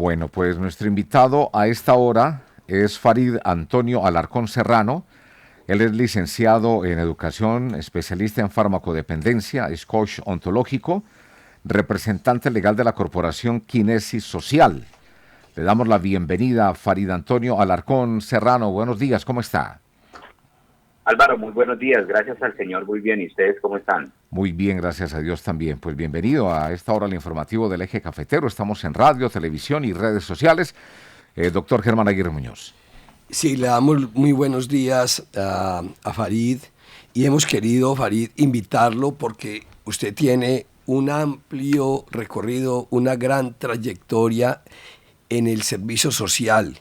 Bueno, pues nuestro invitado a esta hora es Farid Antonio Alarcón Serrano. Él es licenciado en educación, especialista en farmacodependencia, es coach ontológico, representante legal de la corporación Kinesis Social. Le damos la bienvenida a Farid Antonio Alarcón Serrano. Buenos días, ¿cómo está? Álvaro, muy buenos días, gracias al Señor, muy bien. ¿Y ustedes cómo están? Muy bien, gracias a Dios también. Pues bienvenido a esta hora al informativo del Eje Cafetero. Estamos en radio, televisión y redes sociales. Doctor Germán Aguirre Muñoz. Sí, le damos muy buenos días a Farid y hemos querido, Farid, invitarlo porque usted tiene un amplio recorrido, una gran trayectoria en el servicio social.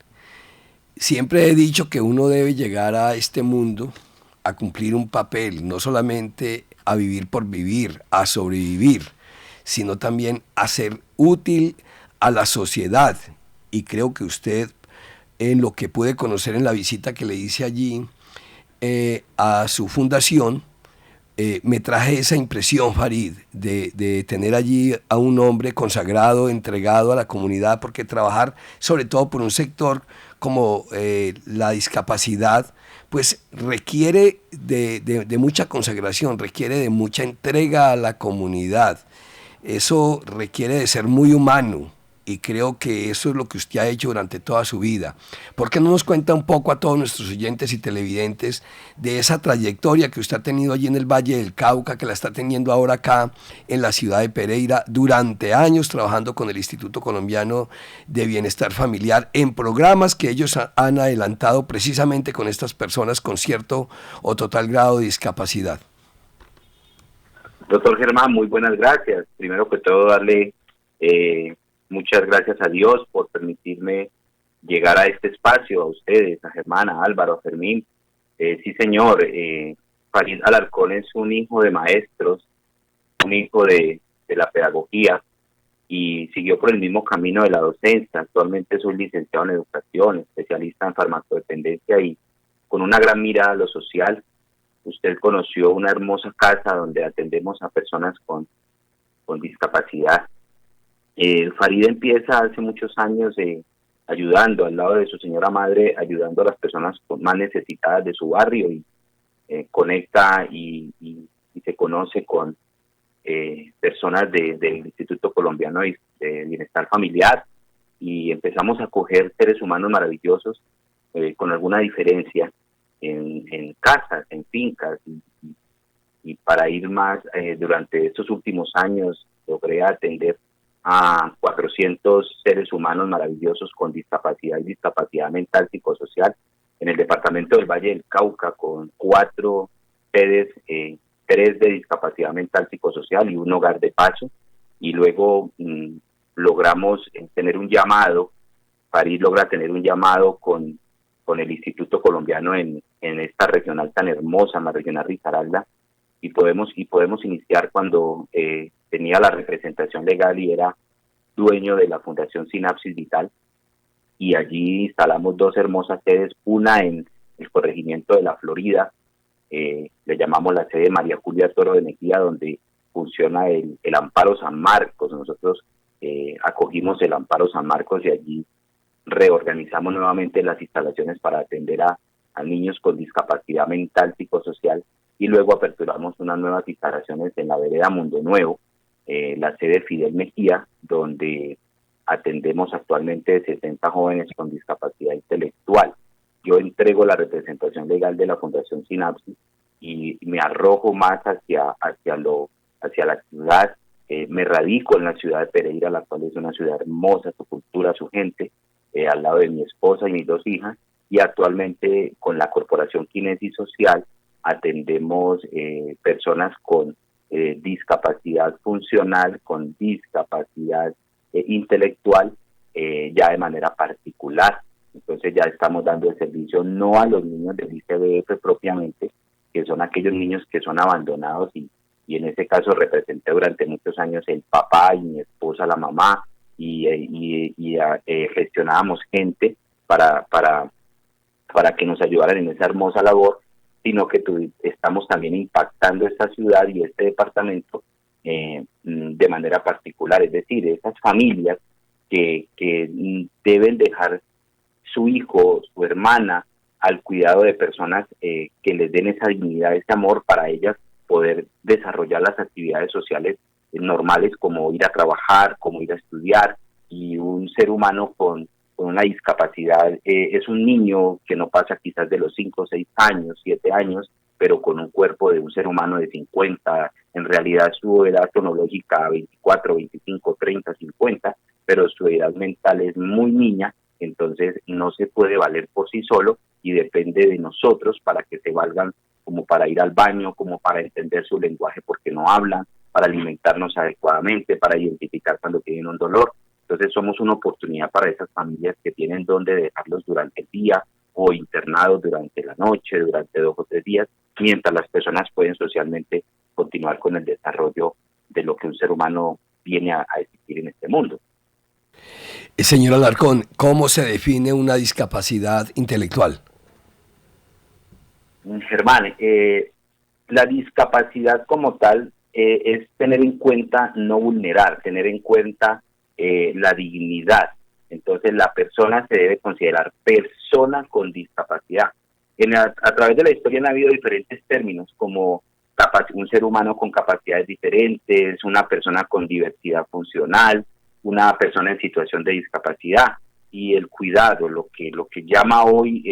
Siempre he dicho que uno debe llegar a este mundo a cumplir un papel, no solamente a vivir por vivir, a sobrevivir, sino también a ser útil a la sociedad. Y creo que usted, en lo que pude conocer en la visita que le hice allí a su fundación, me traje esa impresión, Farid, de tener allí a un hombre consagrado, entregado a la comunidad, porque trabajar sobre todo por un sector como la discapacidad, pues requiere de mucha consagración, requiere de mucha entrega a la comunidad. Eso requiere de ser muy humano y creo que eso es lo que usted ha hecho durante toda su vida. ¿Por qué no nos cuenta un poco a todos nuestros oyentes y televidentes de esa trayectoria que usted ha tenido allí en el Valle del Cauca, que la está teniendo ahora acá en la ciudad de Pereira, durante años trabajando con el Instituto Colombiano de Bienestar Familiar en programas que ellos han adelantado precisamente con estas personas con cierto o total grado de discapacidad? Doctor Germán, muy buenas gracias. Primero que todo, darle muchas gracias a Dios por permitirme llegar a este espacio, a ustedes, a Germán, a Álvaro, a Fermín. Sí, señor, Farid Alarcón es un hijo de maestros, un hijo de la pedagogía y siguió por el mismo camino de la docencia. Actualmente soy licenciado en educación, especialista en farmacodependencia y con una gran mirada a lo social. Usted conoció una hermosa casa donde atendemos a personas con discapacidad. Farid empieza hace muchos años ayudando al lado de su señora madre, ayudando a las personas más necesitadas de su barrio y conecta y se conoce con personas del Instituto Colombiano de Bienestar Familiar y empezamos a acoger seres humanos maravillosos con alguna diferencia en casas, en fincas y para ir más, durante estos últimos años logré atender a 400 seres humanos maravillosos con discapacidad y discapacidad mental psicosocial en el departamento del Valle del Cauca con 4 sedes, 3 de discapacidad mental psicosocial y un hogar de paso y luego logramos tener un llamado, París logra tener un llamado con el Instituto Colombiano en esta regional tan hermosa, en la regional Risaralda, y podemos iniciar cuando tenía la representación legal y era dueño de la Fundación Sinapsis Vital, y allí instalamos 2 hermosas sedes, una en el corregimiento de La Florida, le llamamos la sede María Julia Toro de Mejía, donde funciona el Amparo San Marcos. Nosotros acogimos el Amparo San Marcos y allí reorganizamos nuevamente las instalaciones para atender a niños con discapacidad mental psicosocial y luego aperturamos unas nuevas instalaciones en la vereda Mundo Nuevo, la sede Fidel Mejía, donde atendemos actualmente 60 jóvenes con discapacidad intelectual. Yo entrego la representación legal de la Fundación Sinapsis y me arrojo más hacia la ciudad. Me radico en la ciudad de Pereira, la cual es una ciudad hermosa, su cultura, su gente, al lado de mi esposa y mis 2 hijas, y actualmente con la corporación Kinesis Social atendemos personas con discapacidad funcional, con discapacidad intelectual, ya de manera particular. Entonces ya estamos dando el servicio no a los niños del ICBF propiamente, que son aquellos niños que son abandonados y en ese caso representé durante muchos años el papá y mi esposa la mamá y gestionábamos gente para que nos ayudaran en esa hermosa labor, sino que estamos también impactando esta ciudad y este departamento de manera particular, es decir, esas familias que deben dejar su hijo, su hermana, al cuidado de personas que les den esa dignidad, ese amor para ellas poder desarrollar las actividades sociales normales como ir a trabajar, como ir a estudiar. Y un ser humano con una discapacidad es un niño que no pasa quizás de los 5, 6 años, 7 años, pero con un cuerpo de un ser humano de 50, en realidad su edad cronológica 24, 25, 30, 50, pero su edad mental es muy niña, entonces no se puede valer por sí solo y depende de nosotros para que se valgan, como para ir al baño, como para entender su lenguaje porque no hablan, para alimentarnos adecuadamente, para identificar cuando tienen un dolor. Entonces somos una oportunidad para esas familias que tienen donde dejarlos durante el día o internados durante la noche, durante 2 o 3 días, mientras las personas pueden socialmente continuar con el desarrollo de lo que un ser humano viene a existir en este mundo. Señor Alarcón, ¿cómo se define una discapacidad intelectual? Germán, la discapacidad como tal es tener en cuenta no vulnerar, tener en cuenta la dignidad. Entonces la persona se debe considerar persona con discapacidad. A través de la historia han habido diferentes términos como un ser humano con capacidades diferentes, una persona con diversidad funcional, una persona en situación de discapacidad, y el cuidado, lo que llama hoy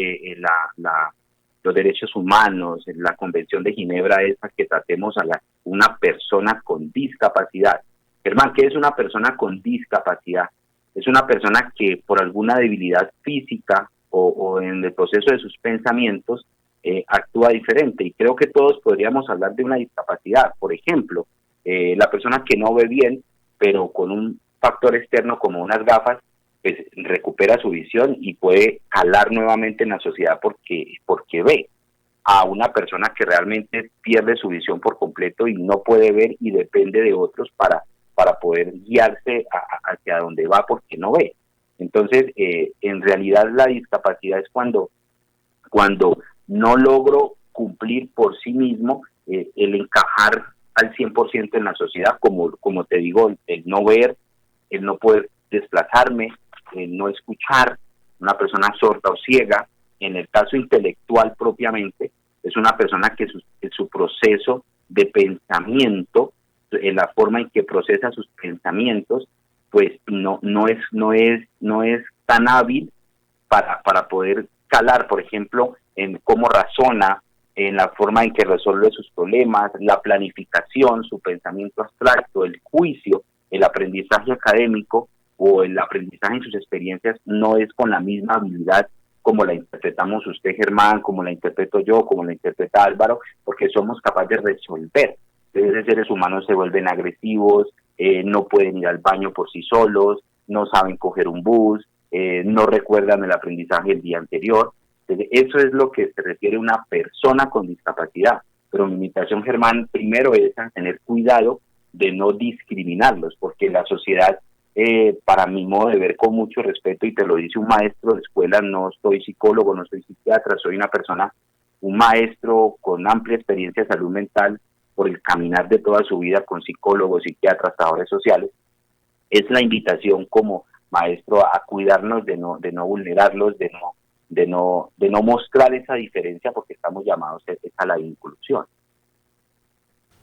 los derechos humanos, la Convención de Ginebra, es a que tratemos a una persona con discapacidad. Germán, ¿qué es una persona con discapacidad? Es una persona que por alguna debilidad física o en el proceso de sus pensamientos actúa diferente, y creo que todos podríamos hablar de una discapacidad. Por ejemplo, la persona que no ve bien, pero con un factor externo como unas gafas, pues recupera su visión y puede calar nuevamente en la sociedad porque ve. A una persona que realmente pierde su visión por completo y no puede ver y depende de otros para poder guiarse hacia donde va porque no ve. Entonces, en realidad la discapacidad es cuando no logro cumplir por sí mismo el encajar al 100% en la sociedad, como te digo, el no ver, el no poder desplazarme, el no escuchar, una persona sorda o ciega. En el caso intelectual propiamente, es una persona que su proceso de pensamiento, en la forma en que procesa sus pensamientos, pues no es tan hábil para poder calar, por ejemplo, en cómo razona, en la forma en que resuelve sus problemas, la planificación, su pensamiento abstracto, el juicio, el aprendizaje académico o el aprendizaje en sus experiencias no es con la misma habilidad como la interpretamos usted, Germán, como la interpreto yo, como la interpreta Álvaro, porque somos capaces de resolver. Entonces, seres humanos se vuelven agresivos, no pueden ir al baño por sí solos, no saben coger un bus, no recuerdan el aprendizaje del día anterior. Entonces, eso es lo que se refiere a una persona con discapacidad. Pero mi invitación, Germán, primero es a tener cuidado de no discriminarlos, porque la sociedad, para mi modo de ver, con mucho respeto, y te lo dice un maestro de escuela, no soy psicólogo, no soy psiquiatra, soy un maestro con amplia experiencia de salud mental por el caminar de toda su vida con psicólogos, psiquiatras, trabajadores sociales. Es la invitación como maestro a cuidarnos de no vulnerarlos, de no mostrar esa diferencia, porque estamos llamados a la inclusión.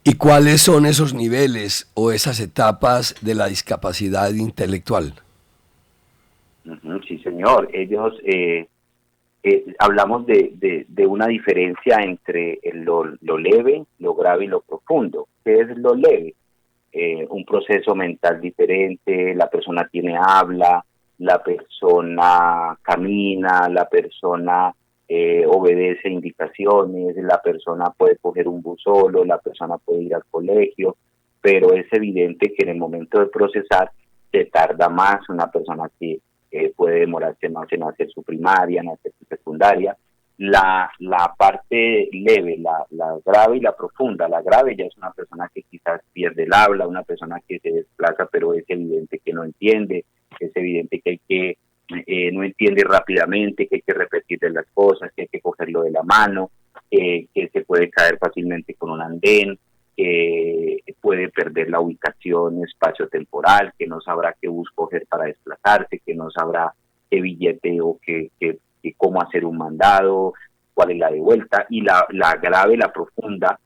¿Y cuáles son esos niveles o esas etapas de la discapacidad intelectual? Sí, señor. Ellos hablamos de una diferencia entre lo leve, lo grave y lo profundo. ¿Qué es lo leve? Un proceso mental diferente, la persona tiene habla, la persona camina, la persona obedece indicaciones, la persona puede coger un bus solo, la persona puede ir al colegio, pero es evidente que en el momento de procesar se tarda más. Una persona que puede demorarse más en hacer su primaria, en hacer su secundaria. La parte leve, la grave y la profunda. La grave ya es una persona que quizás pierde el habla, una persona que se desplaza, pero es evidente que no entiende, es evidente que no entiende rápidamente, que hay que repetirle las cosas, que hay que cogerlo de la mano, que se puede caer fácilmente con un andén, que puede perder la ubicación espacio-temporal, que no sabrá qué bus coger para desplazarse, que no sabrá qué billete o cómo hacer un mandado, cuál es la de vuelta, y la grave, la profunda,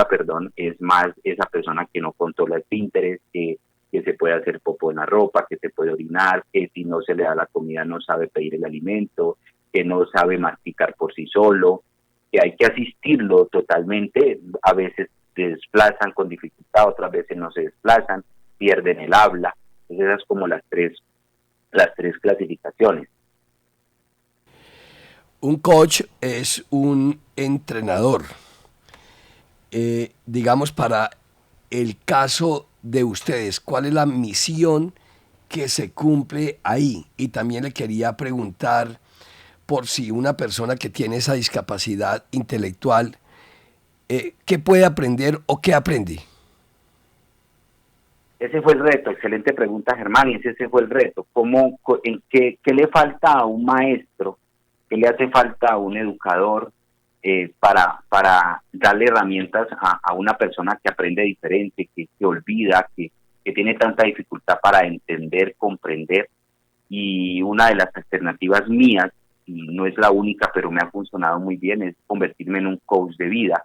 perdón, es más esa persona que no controla el interés, que se puede hacer popó en la ropa, que se puede orinar, que si no se le da la comida no sabe pedir el alimento, que no sabe masticar por sí solo, que hay que asistirlo totalmente, a veces se desplazan con dificultad, otras veces no se desplazan, pierden el habla. Entonces esas como las tres clasificaciones. Un coach es un entrenador. Digamos, para el caso de ustedes, ¿cuál es la misión que se cumple ahí? Y también le quería preguntar por si una persona que tiene esa discapacidad intelectual, ¿qué puede aprender o qué aprende? Ese fue el reto, excelente pregunta, Germán, y ese fue el reto. ¿Qué le falta a un maestro? ¿Qué le hace falta a un educador para darle herramientas a una persona que aprende diferente, que olvida, que tiene tanta dificultad para entender, comprender? Y una de las alternativas mías, y no es la única, pero me ha funcionado muy bien, es convertirme en un coach de vida,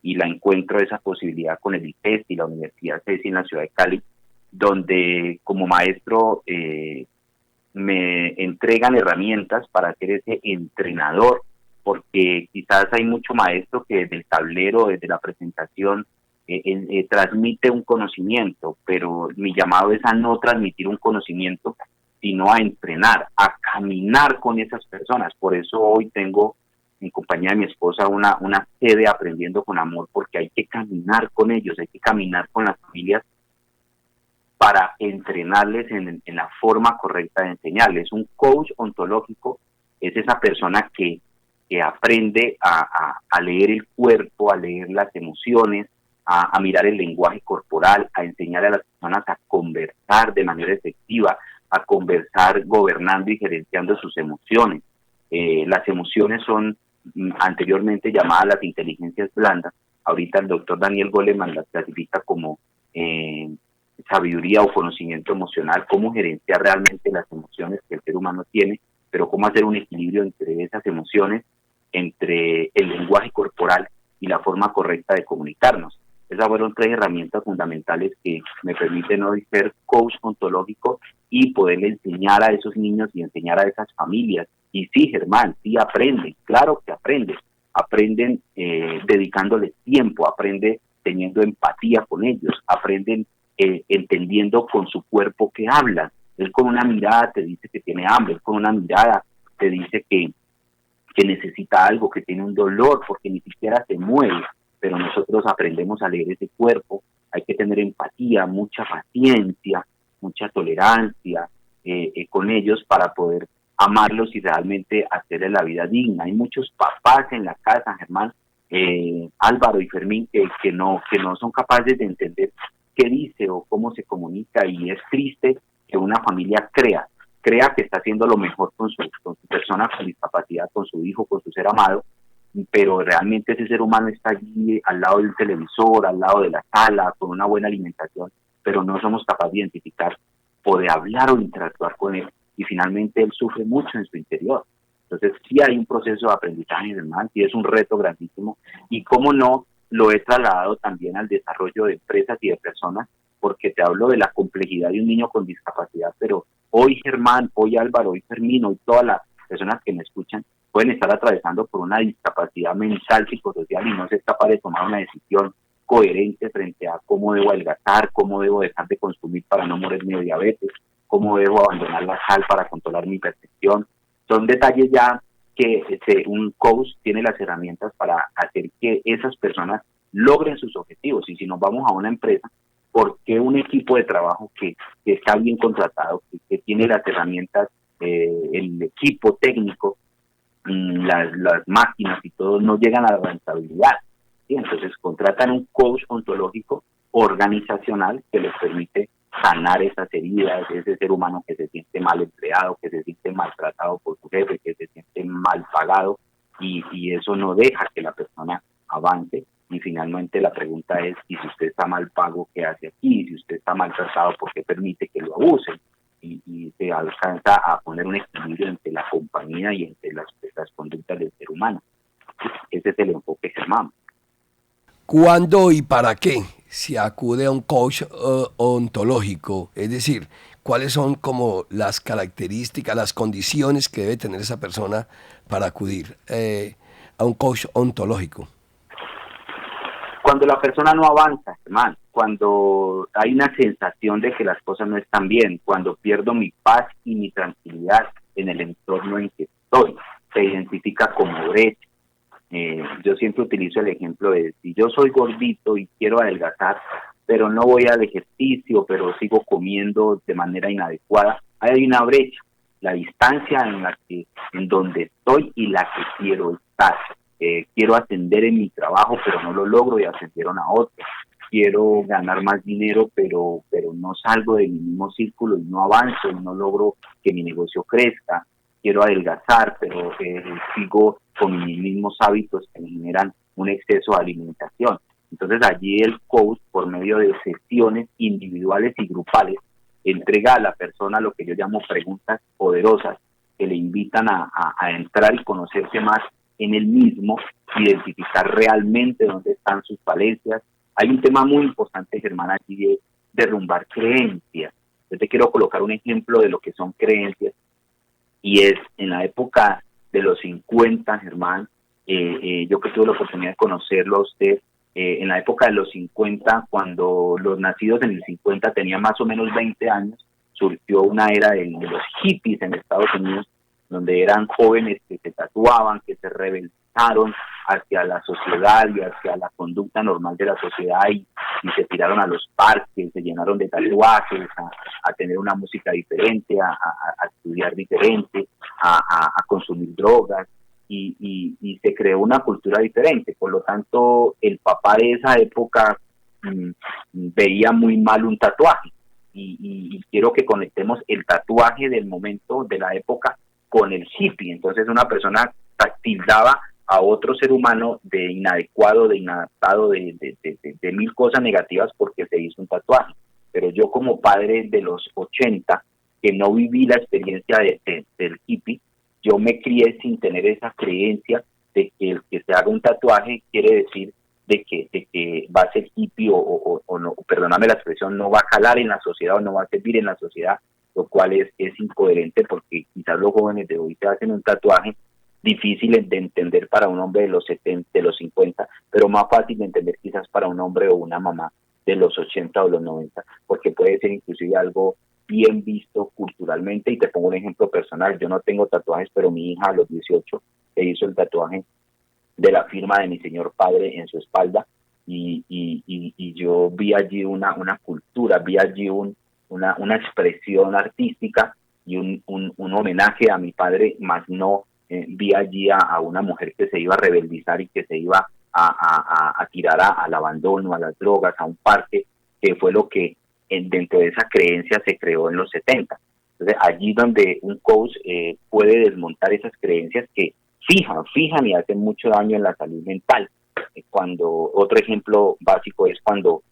y la encuentro esa posibilidad con el ICES y la Universidad CESI en la ciudad de Cali, donde como maestro me entregan herramientas para ser ese entrenador, porque quizás hay mucho maestro que desde el tablero, desde la presentación, transmite un conocimiento, pero mi llamado es a no transmitir un conocimiento, sino a entrenar, a caminar con esas personas. Por eso hoy tengo en compañía de mi esposa una sede Aprendiendo con Amor, porque hay que caminar con ellos, hay que caminar con las familias para entrenarles en la forma correcta de enseñarles. Un coach ontológico es esa persona que aprende a leer el cuerpo, a leer las emociones, a mirar el lenguaje corporal, a enseñar a las personas a conversar de manera efectiva, a conversar gobernando y gerenciando sus emociones. Las emociones son anteriormente llamadas las inteligencias blandas. Ahorita el doctor Daniel Goleman las clasifica como sabiduría o conocimiento emocional, cómo gerenciar realmente las emociones que el ser humano tiene, pero cómo hacer un equilibrio entre esas emociones, entre el lenguaje corporal y la forma correcta de comunicarnos. Esas fueron tres herramientas fundamentales que me permiten hoy ser coach ontológico y poderle enseñar a esos niños y enseñar a esas familias. Y sí, Germán, sí aprenden, claro que aprenden dedicándoles tiempo, aprenden teniendo empatía con ellos, aprenden entendiendo con su cuerpo que hablan. Él con una mirada te dice que tiene hambre, él con una mirada te dice que necesita algo, que tiene un dolor, porque ni siquiera se mueve, pero nosotros aprendemos a leer ese cuerpo. Hay que tener empatía, mucha paciencia, mucha tolerancia con ellos para poder amarlos y realmente hacerles la vida digna. Hay muchos papás en la casa, Germán, Álvaro y Fermín, que no son capaces de entender qué dice o cómo se comunica, y es triste que una familia crea que está haciendo lo mejor con su persona con discapacidad, con su hijo, con su ser amado, pero realmente ese ser humano está allí al lado del televisor, al lado de la sala, con una buena alimentación, pero no somos capaces de identificar o de hablar o interactuar con él, y finalmente él sufre mucho en su interior. Entonces sí hay un proceso de aprendizaje, Germán, y es un reto grandísimo, y cómo no lo he trasladado también al desarrollo de empresas y de personas, porque te hablo de la complejidad de un niño con discapacidad, pero hoy Germán, hoy Álvaro, hoy Fermín, hoy todas las personas que me escuchan pueden estar atravesando por una discapacidad mental, psicosocial, y no ser capaz de tomar una decisión coherente frente a cómo debo adelgazar, cómo debo dejar de consumir para no morirme de diabetes, cómo debo abandonar la sal para controlar mi percepción. Son detalles ya que un coach tiene las herramientas para hacer que esas personas logren sus objetivos. Y si nos vamos a una empresa, ¿por qué un equipo de trabajo que está bien contratado, que tiene las herramientas, el equipo técnico, las máquinas y todo, no llegan a la rentabilidad? ¿Sí? Entonces contratan un coach ontológico organizacional que les permite sanar esas heridas, ese ser humano que se siente mal empleado, que se siente maltratado por su jefe, que se siente mal pagado, y eso no deja que la persona avance, Y finalmente la pregunta es, ¿y si usted está mal pago, qué hace aquí? Y si usted está maltratado, ¿por qué permite que lo abusen? Y se alcanza a poner un equilibrio entre la compañía y entre las conductas del ser humano. Ese es el enfoque Germán. ¿Cuándo y para qué se acude a un coach ontológico? Es decir, ¿cuáles son como las características, las condiciones que debe tener esa persona para acudir a un coach ontológico? Cuando la persona no avanza, Germán, cuando hay una sensación de que las cosas no están bien, cuando pierdo mi paz y mi tranquilidad en el entorno en que estoy, se identifica como brecha. Yo siempre utilizo el ejemplo de si yo soy gordito y quiero adelgazar, pero no voy al ejercicio, pero sigo comiendo de manera inadecuada, ahí hay una brecha, la distancia en donde estoy y la que quiero estar. Quiero ascender en mi trabajo, pero no lo logro y ascendieron a otro. Quiero ganar más dinero, pero no salgo de mi mismo círculo y no avanzo y no logro que mi negocio crezca. Quiero adelgazar, pero sigo con mis mismos hábitos que me generan un exceso de alimentación. Entonces allí el coach, por medio de sesiones individuales y grupales, entrega a la persona lo que yo llamo preguntas poderosas, que le invitan a entrar y conocerse más en el mismo, identificar realmente dónde están sus falencias. Hay un tema muy importante, Germán, allí de derrumbar creencias. Yo te quiero colocar un ejemplo de lo que son creencias, y es en la época de los 50, Germán, yo que tuve la oportunidad de conocerlo a usted, en la época de los 50, cuando los nacidos en el 50 tenían más o menos 20 años, surgió una era de los hippies en Estados Unidos, donde eran jóvenes que se tatuaban, que se rebelaron hacia la sociedad y hacia la conducta normal de la sociedad y se tiraron a los parques, se llenaron de tatuajes, a tener una música diferente, a estudiar diferente, a consumir drogas y se creó una cultura diferente. Por lo tanto, el papá de esa época veía muy mal un tatuaje y quiero que conectemos el tatuaje del momento, de la época, con el hippie. Entonces una persona tildaba a otro ser humano de inadecuado, de inadaptado, de mil cosas negativas porque se hizo un tatuaje. Pero yo como padre de los 80, que no viví la experiencia del hippie, yo me crié sin tener esa creencia de que el que se haga un tatuaje quiere decir de que va a ser hippie o no, perdóname la expresión, no va a jalar en la sociedad o no va a servir en la sociedad, lo cual es incoherente porque quizás los jóvenes de hoy se hacen un tatuaje difícil de entender para un hombre de los 70, de los 50, pero más fácil de entender quizás para un hombre o una mamá de los 80 o los 90, porque puede ser inclusive algo bien visto culturalmente. Y te pongo un ejemplo personal, yo no tengo tatuajes, pero mi hija a los 18 se hizo el tatuaje de la firma de mi señor padre en su espalda y yo vi allí una cultura, vi allí una expresión artística y un homenaje a mi padre, más no vi allí a una mujer que se iba a rebeldizar y que se iba a tirar al abandono, a las drogas, a un parque, que fue lo que dentro de esa creencia se creó en los 70. Entonces allí donde un coach puede desmontar esas creencias que fijan y hacen mucho daño en la salud mental. Cuando otro ejemplo básico es cuando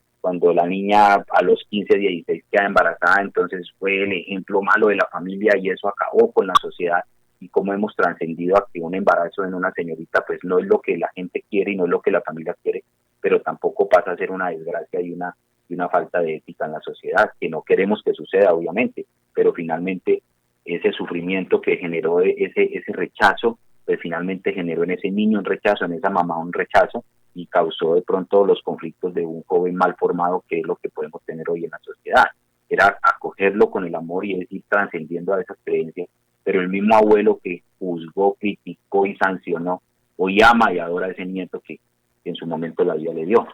la niña a los 15, 16 queda embarazada, entonces fue el ejemplo malo de la familia y eso acabó con la sociedad y cómo hemos trascendido a que un embarazo en una señorita pues no es lo que la gente quiere y no es lo que la familia quiere, pero tampoco pasa a ser una desgracia y una falta de ética en la sociedad, que no queremos que suceda obviamente, pero finalmente ese sufrimiento que generó ese rechazo, pues finalmente generó en ese niño un rechazo, en esa mamá un rechazo, y causó de pronto los conflictos de un joven mal formado, que es lo que podemos tener hoy en la sociedad. Era acogerlo con el amor y ir trascendiendo a esas creencias, pero el mismo abuelo que juzgó, criticó y sancionó, hoy ama y adora a ese nieto que en su momento la vida le dio.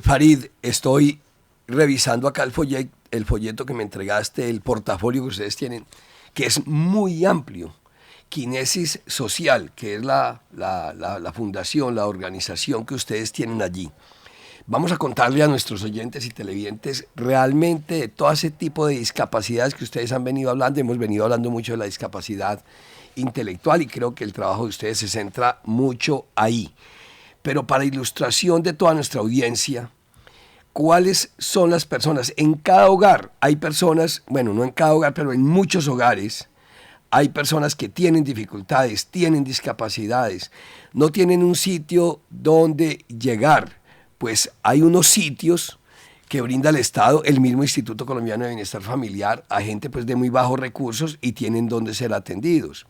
Farid, estoy revisando acá el folleto que me entregaste, el portafolio que ustedes tienen, que es muy amplio. Kinesis Social, que es la fundación, la organización que ustedes tienen allí. Vamos a contarle a nuestros oyentes y televidentes realmente de todo ese tipo de discapacidades que ustedes han venido hablando. Hemos venido hablando mucho de la discapacidad intelectual y creo que el trabajo de ustedes se centra mucho ahí. pero para ilustración de toda nuestra audiencia, ¿cuáles son las personas? En cada hogar hay personas, bueno, no en cada hogar, pero en muchos hogares, hay personas que tienen dificultades, tienen discapacidades, no tienen un sitio donde llegar. Pues hay unos sitios que brinda el Estado, el mismo Instituto Colombiano de Bienestar Familiar, a gente pues de muy bajos recursos y tienen donde ser atendidos.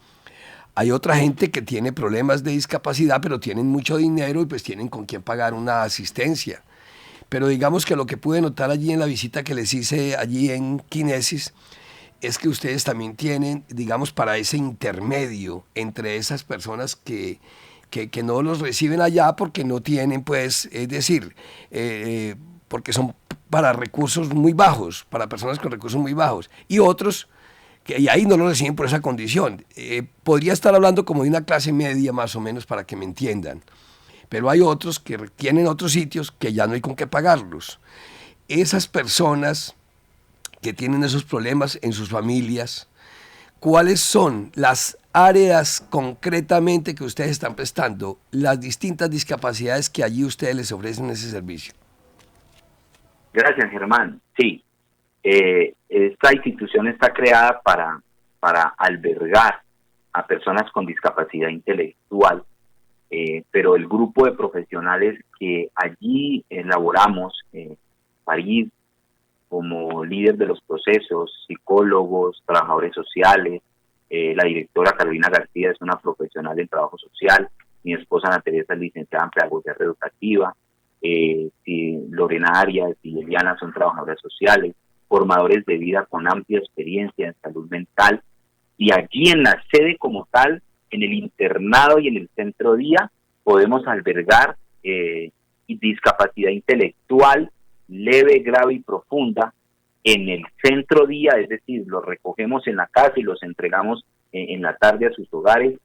Hay otra gente que tiene problemas de discapacidad, pero tienen mucho dinero y pues tienen con quién pagar una asistencia. Pero digamos que lo que pude notar allí en la visita que les hice allí en Kinesis es que ustedes también tienen, digamos, para ese intermedio entre esas personas que no los reciben allá porque no tienen, pues, es decir, porque son para recursos muy bajos, para personas con recursos muy bajos, y otros que y ahí no lo reciben por esa condición. Podría estar hablando como de una clase media más o menos para que me entiendan, pero hay otros que tienen otros sitios que ya no hay con qué pagarlos. Esas personas que tienen esos problemas en sus familias, ¿cuáles son las áreas concretamente que ustedes están prestando, las distintas discapacidades que allí ustedes les ofrecen ese servicio? Gracias, Germán. Sí, esta institución está creada para albergar a personas con discapacidad intelectual, pero el grupo de profesionales que allí elaboramos, París, como líder de los procesos, psicólogos, trabajadores sociales, la directora Carolina García es una profesional en trabajo social, mi esposa Ana Teresa es licenciada en pedagogía reeducativa, Lorena Arias y Eliana son trabajadoras sociales, formadores de vida con amplia experiencia en salud mental, y allí en la sede como tal, en el internado y en el centro día, podemos albergar discapacidad intelectual leve, grave y profunda en el centro día, es decir, los recogemos en la casa y los entregamos en la tarde a sus hogares,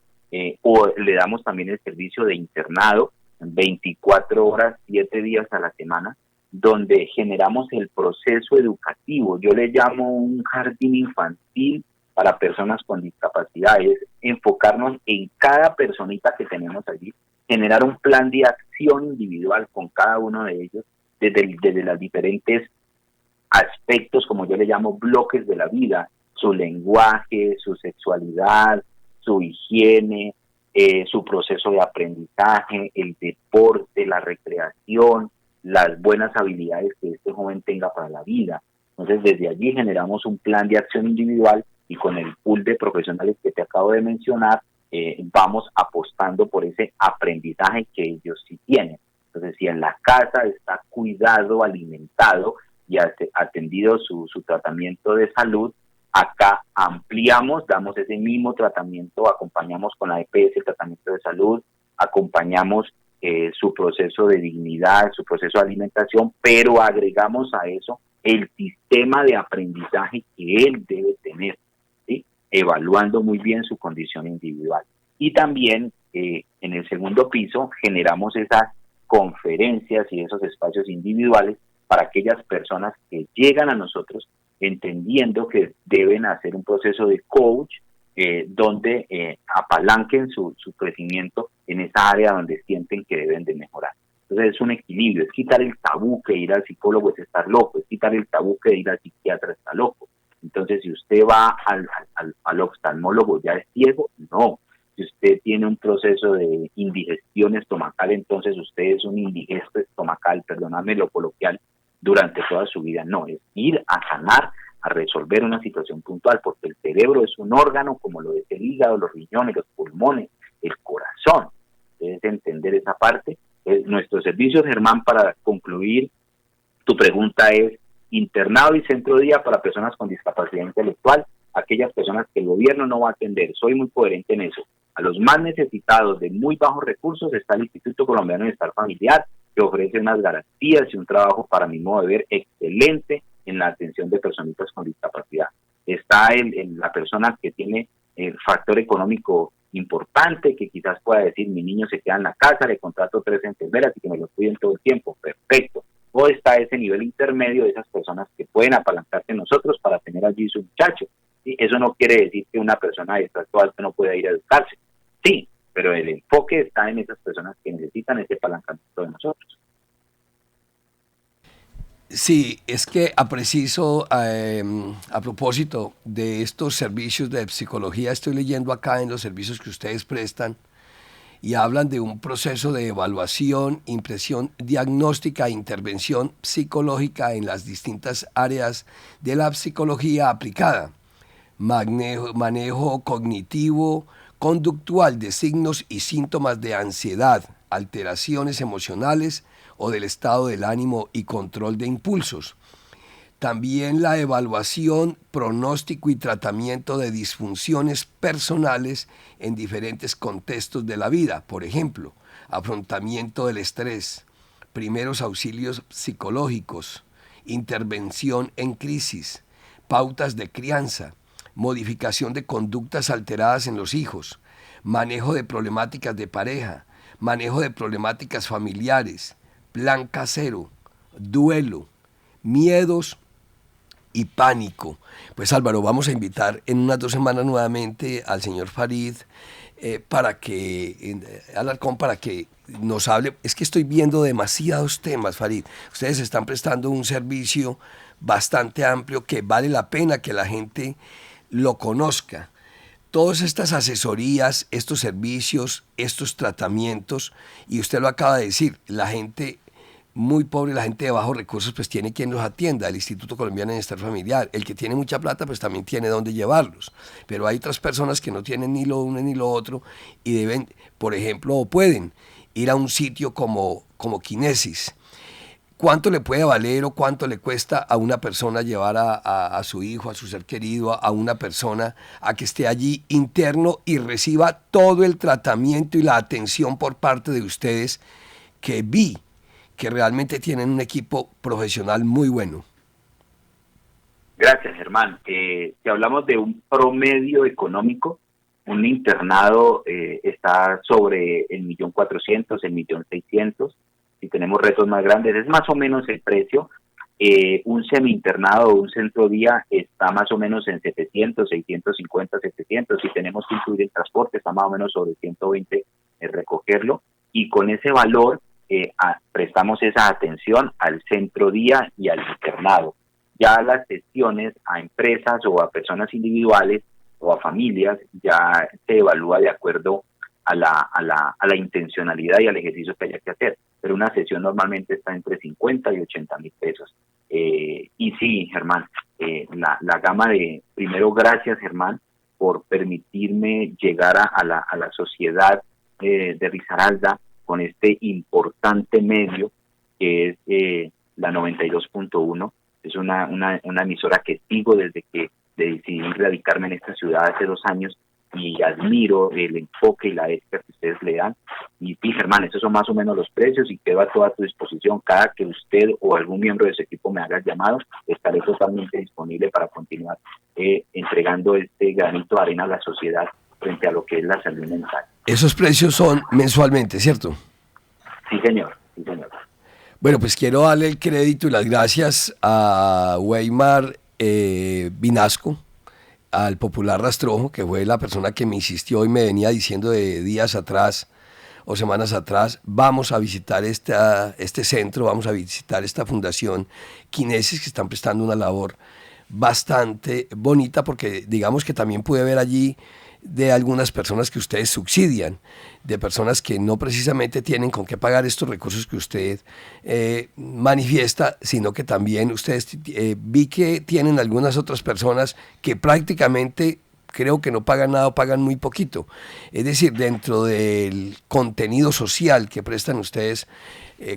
o le damos también el servicio de internado 24 horas, 7 días a la semana, donde generamos el proceso educativo. Yo le llamo un jardín infantil para personas con discapacidades, enfocarnos en cada personita que tenemos allí, generar un plan de acción individual con cada uno de ellos, desde las diferentes aspectos, como yo le llamo, bloques de la vida, su lenguaje, su sexualidad, su higiene, su proceso de aprendizaje, el deporte, la recreación, las buenas habilidades que este joven tenga para la vida. Entonces, desde allí generamos un plan de acción individual y con el pool de profesionales que te acabo de mencionar, vamos apostando por ese aprendizaje que ellos sí tienen. Entonces, si en la casa está cuidado, alimentado y atendido su tratamiento de salud, acá ampliamos, damos ese mismo tratamiento, acompañamos con la EPS el tratamiento de salud, acompañamos su proceso de dignidad, su proceso de alimentación, pero agregamos a eso el sistema de aprendizaje que él debe tener, ¿sí? Evaluando muy bien su condición individual. Y también en el segundo piso generamos esas conferencias y esos espacios individuales para aquellas personas que llegan a nosotros entendiendo que deben hacer un proceso de coach donde apalanquen su crecimiento en esa área donde sienten que deben de mejorar. Entonces es un equilibrio, es quitar el tabú que ir al psicólogo es estar loco, es quitar el tabú que ir al psiquiatra está loco. Entonces si usted va al oftalmólogo ya es ciego, no. Si usted tiene un proceso de indigestión estomacal, entonces usted es un indigesto estomacal, perdóname lo coloquial, durante toda su vida. No, es ir a sanar, a resolver una situación puntual, porque el cerebro es un órgano como lo es el hígado, los riñones, los pulmones, el corazón. Debes entender esa parte. Nuestros servicios, Germán, para concluir, tu pregunta es internado y centro día para personas con discapacidad intelectual, aquellas personas que el gobierno no va a atender. Soy muy coherente en eso. A los más necesitados de muy bajos recursos está el Instituto Colombiano de Bienestar Familiar, que ofrece unas garantías y un trabajo, para mi modo de ver, excelente en la atención de personitas con discapacidad. Está la persona que tiene el factor económico importante, que quizás pueda decir, mi niño se queda en la casa, le contrato 3 enfermeras y que me lo cuiden todo el tiempo, perfecto. O está ese nivel intermedio de esas personas que pueden apalancarse en nosotros para tener allí su muchacho. ¿Sí? Eso no quiere decir que una persona de estrato alto no pueda ir a educarse. Sí, pero el enfoque está en esas personas que necesitan ese apalancamiento de nosotros. Sí, es que a propósito de estos servicios de psicología, estoy leyendo acá en los servicios que ustedes prestan y hablan de un proceso de evaluación, impresión diagnóstica e intervención psicológica en las distintas áreas de la psicología aplicada. Manejo cognitivo, conductual de signos y síntomas de ansiedad, alteraciones emocionales o del estado del ánimo y control de impulsos. También la evaluación, pronóstico y tratamiento de disfunciones personales en diferentes contextos de la vida. Por ejemplo, afrontamiento del estrés, primeros auxilios psicológicos, intervención en crisis, pautas de crianza, modificación de conductas alteradas en los hijos, manejo de problemáticas de pareja, manejo de problemáticas familiares, plan casero, duelo, miedos y pánico. Pues Álvaro, vamos a invitar en unas 2 semanas nuevamente al señor Farid Alarcón para que nos hable. Es que estoy viendo demasiados temas, Farid. Ustedes están prestando un servicio bastante amplio que vale la pena que la gente lo conozca. Todas estas asesorías, estos servicios, estos tratamientos, y usted lo acaba de decir, la gente muy pobre, la gente de bajos recursos, pues tiene quien los atienda, el Instituto Colombiano de Bienestar Familiar. El que tiene mucha plata, pues también tiene dónde llevarlos. Pero hay otras personas que no tienen ni lo uno ni lo otro y deben, por ejemplo, o pueden ir a un sitio como Kinesis. ¿Cuánto le puede valer o cuánto le cuesta a una persona llevar a su hijo, a su ser querido, a una persona a que esté allí interno y reciba todo el tratamiento y la atención por parte de ustedes, que vi que realmente tienen un equipo profesional muy bueno? Gracias, Germán. Si hablamos de un promedio económico, un internado está sobre el 1.400.000, el 1.600.000. Si tenemos retos más grandes, es más o menos el precio. Un semi-internado o un centro día está más o menos en 700, 650, 700. Si tenemos que incluir el transporte, está más o menos sobre 120 recogerlo. Y con ese valor prestamos esa atención al centro día y al internado. Ya las gestiones a empresas o a personas individuales o a familias ya se evalúa de acuerdo a la intencionalidad y al ejercicio que haya que hacer. Pero una sesión normalmente está entre 50 y 80.000 pesos. Y sí, Germán, la gama de, primero, gracias, Germán, por permitirme llegar a la sociedad de Risaralda con este importante medio que es la 92.1. Es una emisora que sigo desde que decidí radicarme en esta ciudad hace 2 años, y admiro el enfoque y la ética que ustedes le dan. Y sí, Germán, esos son más o menos los precios y quedo a toda tu disposición. Cada que usted o algún miembro de su equipo me haga llamados, estaré totalmente disponible para continuar entregando este granito de arena a la sociedad frente a lo que es la salud mental. Esos precios son mensualmente, ¿cierto? Sí, señor. Sí, señor. Bueno, pues quiero darle el crédito y las gracias a Weimar Vinasco, al popular Rastrojo, que fue la persona que me insistió y me venía diciendo de días atrás o semanas atrás: vamos a visitar este centro, vamos a visitar esta fundación Kinesis, que están prestando una labor bastante bonita, porque digamos que también pude ver allí de algunas personas que ustedes subsidian, de personas que no precisamente tienen con qué pagar estos recursos que usted manifiesta, sino que también ustedes vi que tienen algunas otras personas que prácticamente creo que no pagan nada o pagan muy poquito. Es decir, dentro del contenido social que prestan ustedes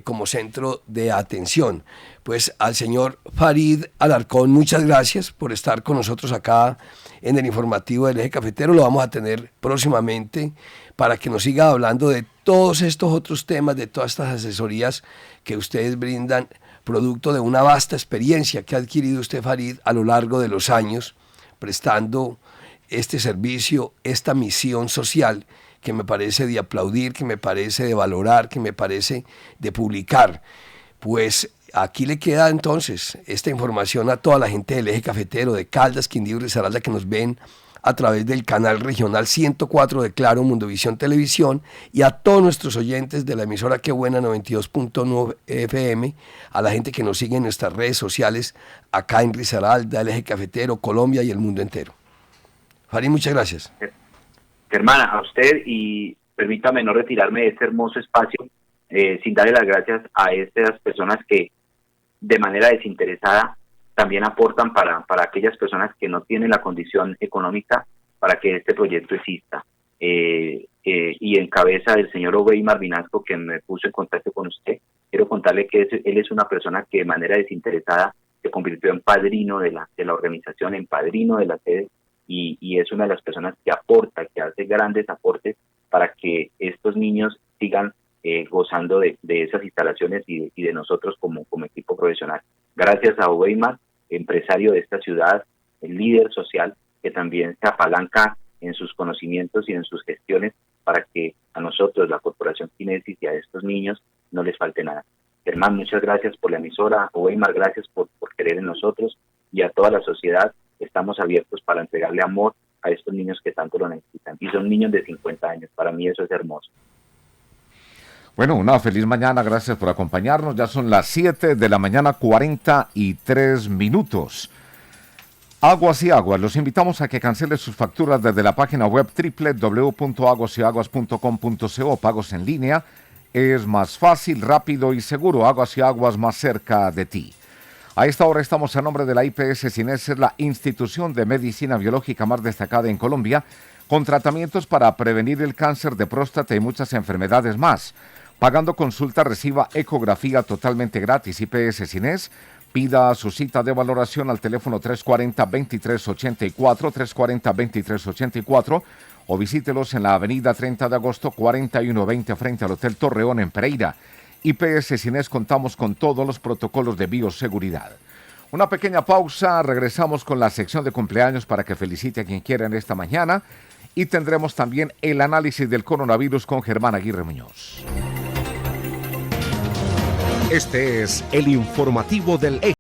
como centro de atención. Pues al señor Farid Alarcón, muchas gracias por estar con nosotros acá en el informativo del Eje Cafetero. Lo vamos a tener próximamente para que nos siga hablando de todos estos otros temas, de todas estas asesorías que ustedes brindan, producto de una vasta experiencia que ha adquirido usted, Farid, a lo largo de los años, prestando este servicio, esta misión social que me parece de aplaudir, que me parece de valorar, que me parece de publicar. Pues aquí le queda entonces esta información a toda la gente del Eje Cafetero, de Caldas, Quindío y Risaralda, que nos ven a través del canal regional 104 de Claro Mundovisión Televisión, y a todos nuestros oyentes de la emisora Qué Buena 92.9 FM, a la gente que nos sigue en nuestras redes sociales, acá en Risaralda, el Eje Cafetero, Colombia y el mundo entero. Farid, muchas gracias. Hermana, a usted, y permítame no retirarme de este hermoso espacio sin darle las gracias a estas personas que de manera desinteresada también aportan para aquellas personas que no tienen la condición económica para que este proyecto exista. Y en cabeza del señor Oweimar Vinasco, que me puso en contacto con usted, quiero contarle que él es una persona que de manera desinteresada se convirtió en padrino de la organización, en padrino de la sede, y es una de las personas que aporta, que hace grandes aportes para que estos niños sigan gozando de esas instalaciones y de nosotros como equipo profesional. Gracias a Oweimar, empresario de esta ciudad, el líder social, que también se apalanca en sus conocimientos y en sus gestiones para que a nosotros, la Corporación Kinesis, y a estos niños no les falte nada. Germán, muchas gracias por la emisora. Oweimar, gracias por creer en nosotros, y a toda la sociedad estamos abiertos para entregarle amor a estos niños que tanto lo necesitan. Y son niños de 50 años. Para mí eso es hermoso. Bueno, una feliz mañana, gracias por acompañarnos. Ya son las 7 de la mañana, 43 minutos. Aguas y Aguas, los invitamos a que cancele sus facturas desde la página web www.aguasaguas.com.co. Pagos en línea es más fácil, rápido y seguro. Aguas y Aguas, más cerca de ti. A esta hora estamos a nombre de la IPS Cines, es la institución de medicina biológica más destacada en Colombia, con tratamientos para prevenir el cáncer de próstata y muchas enfermedades más. Pagando consulta, reciba ecografía totalmente gratis. IPS Cines, pida su cita de valoración al teléfono 340-2384, 340-2384, o visítelos en la avenida 30 de agosto 4120 frente al Hotel Torreón en Pereira. IPS Cines, contamos con todos los protocolos de bioseguridad. Una pequeña pausa, regresamos con la sección de cumpleaños para que felicite a quien quiera en esta mañana, y tendremos también el análisis del coronavirus con Germán Aguirre Muñoz. Este es el informativo del